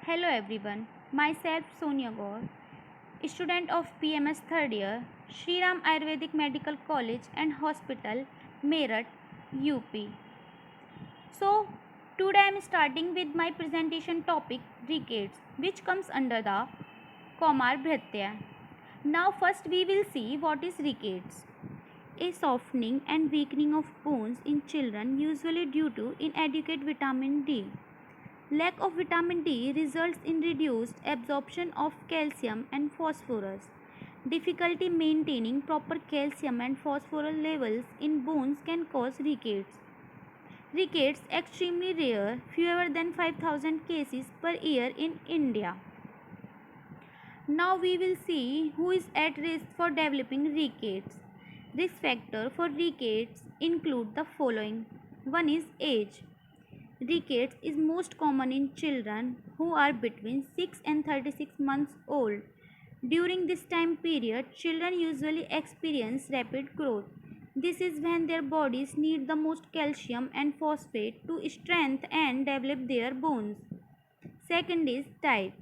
Hello everyone, myself Sonia Gaur, student of PMS third year, Shri Ram Ayurvedic Medical College and Hospital, Meerut, UP. So, today I am starting with my presentation topic rickets, which comes under the Komar Bhritya. Now, first we will see what is rickets. A softening and weakening of bones in children, usually due to inadequate vitamin D. Lack of vitamin D results in reduced absorption of calcium and phosphorus. Difficulty maintaining proper calcium and phosphorus levels in bones can cause rickets. Rickets extremely rare, fewer than 5,000 cases per year in India. Now we will see who is at risk for developing rickets. Risk factors for rickets include the following. One is age. Rickets is most common in children who are between 6 and 36 months old. During this time period, children usually experience rapid growth. This is when their bodies need the most calcium and phosphate to strengthen and develop their bones. Second is diet.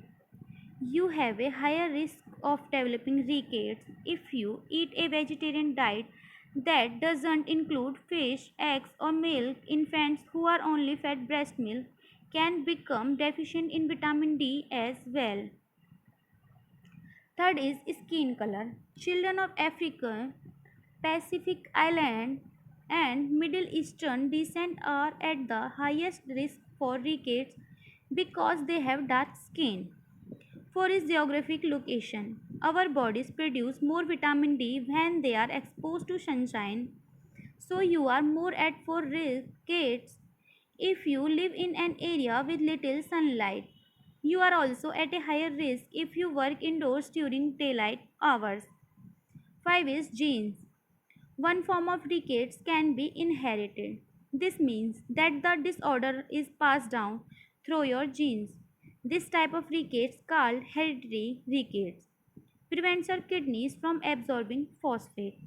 You have a higher risk of developing rickets if you eat a vegetarian diet that doesn't include fish, eggs, or milk. Infants who are only fed breast milk can become deficient in vitamin D as well. Third is skin color. Children of African, Pacific Island, and Middle Eastern descent are at the highest risk for rickets because they have dark skin. 4 is geographic location. Our bodies produce more vitamin D when they are exposed to sunshine, so you are more at for rickets if you live in an area with little sunlight. You are also at a higher risk if you work indoors during daylight hours. 5 is genes. One form of rickets can be inherited. This means that the disorder is passed down through your genes. This type of rickets, called hereditary rickets, prevents your kidneys from absorbing phosphate.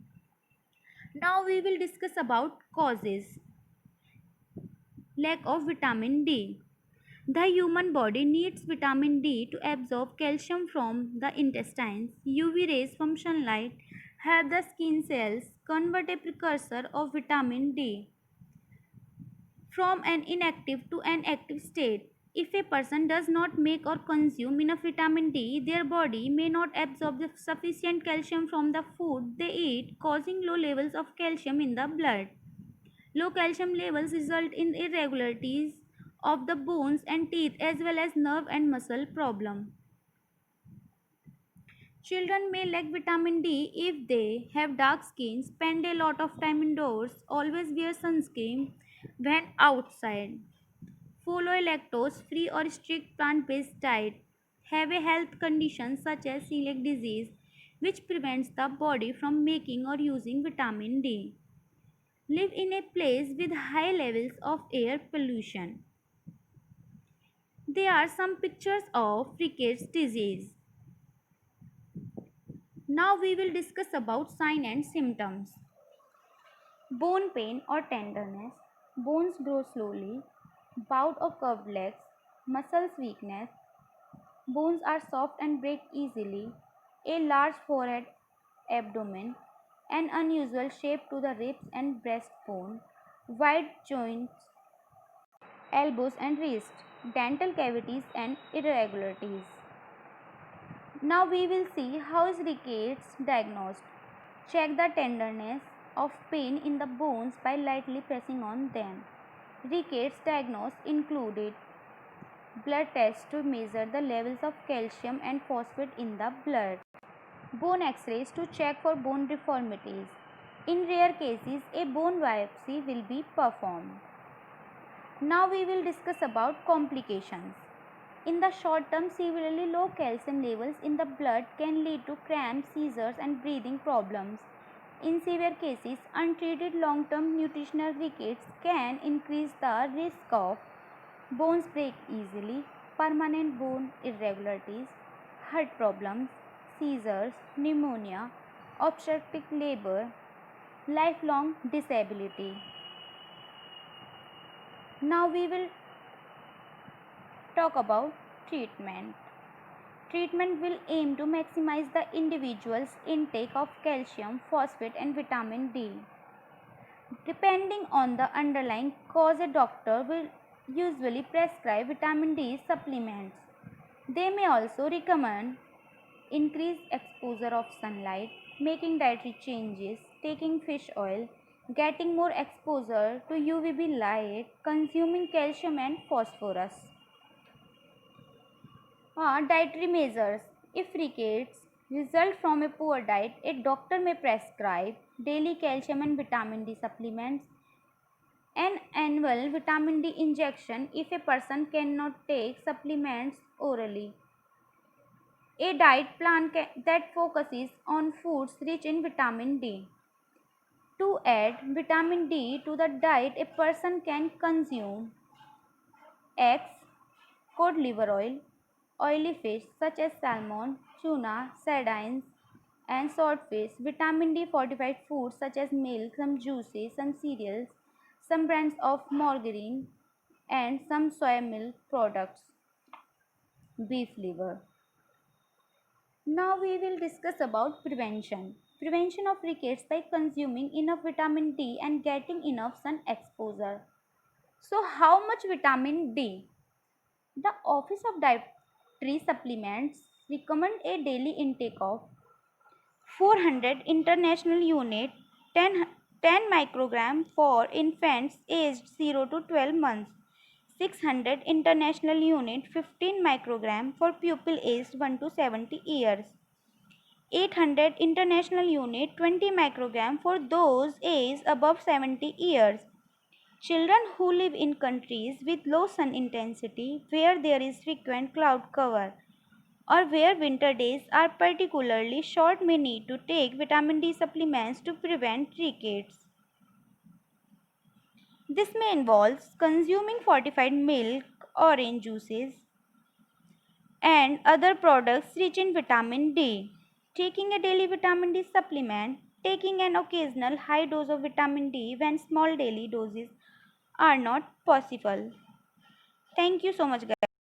Now we will discuss about causes. Lack of vitamin D. The human body needs vitamin D to absorb calcium from the intestines. UV rays from sunlight help the skin cells convert a precursor of vitamin D from an inactive to an active state. If a person does not make or consume enough vitamin D, their body may not absorb the sufficient calcium from the food they eat, causing low levels of calcium in the blood. Low calcium levels result in irregularities of the bones and teeth as well as nerve and muscle problem. Children may lack vitamin D if they have dark skin, spend a lot of time indoors, always wear sunscreen when outside, follow a lactose free or strict plant based diet, have a health condition such as celiac disease, which prevents the body from making or using vitamin D, live in a place with high levels of air pollution. There are some pictures of rickets disease. Now we will discuss about sign and symptoms. Bone pain or tenderness, bones grow slowly, bout or curved legs, muscles weakness, bones are soft and break easily, a large forehead, abdomen, an unusual shape to the ribs and breastbone, wide joints, elbows and wrists, dental cavities and irregularities. Now we will see how is rickets diagnosed. Check the tenderness of pain in the bones by lightly pressing on them. Rickets diagnosis included blood tests to measure the levels of calcium and phosphate in the blood. Bone x-rays to check for bone deformities. In rare cases, a bone biopsy will be performed. Now we will discuss about complications. In the short term, severely low calcium levels in the blood can lead to cramps, seizures, and breathing problems. In severe cases, untreated long-term nutritional rickets can increase the risk of bones break easily, permanent bone irregularities, heart problems, seizures, pneumonia, obstetric labor, lifelong disability. Now we will talk about Treatment. Treatment will aim to maximize the individual's intake of calcium, phosphate, and vitamin D. Depending on the underlying cause, a doctor will usually prescribe vitamin D supplements. They may also recommend increased exposure of sunlight, making dietary changes, taking fish oil, getting more exposure to UVB light, consuming calcium and phosphorus. Dietary measures. If rickets result from a poor diet, a doctor may prescribe daily calcium and vitamin D supplements, an annual vitamin D injection if a person cannot take supplements orally. A diet plan that focuses on foods rich in vitamin D. To add vitamin D to the diet, a person can consume eggs, cod liver oil, oily fish such as salmon, tuna, sardines, and swordfish, vitamin D fortified foods such as milk, some juices, some cereals, some brands of margarine, and some soy milk products, beef liver. Now we will discuss about prevention. Prevention of rickets by consuming enough vitamin D and getting enough sun exposure. So how much vitamin D? The Office of Dietary Supplements recommend a daily intake of 400 international unit 10 microgram for infants aged 0 to 12 months, 600 international unit 15 microgram for pupil aged 1 to 70 years, 800 international unit 20 microgram for those aged above 70 years. Children who live in countries with low sun intensity, where there is frequent cloud cover, or where winter days are particularly short may need to take vitamin D supplements to prevent rickets. This may involve consuming fortified milk, orange juices, and other products rich in vitamin D, taking a daily vitamin D supplement, taking an occasional high dose of vitamin D when small daily doses are not possible. Thank you so much, guys.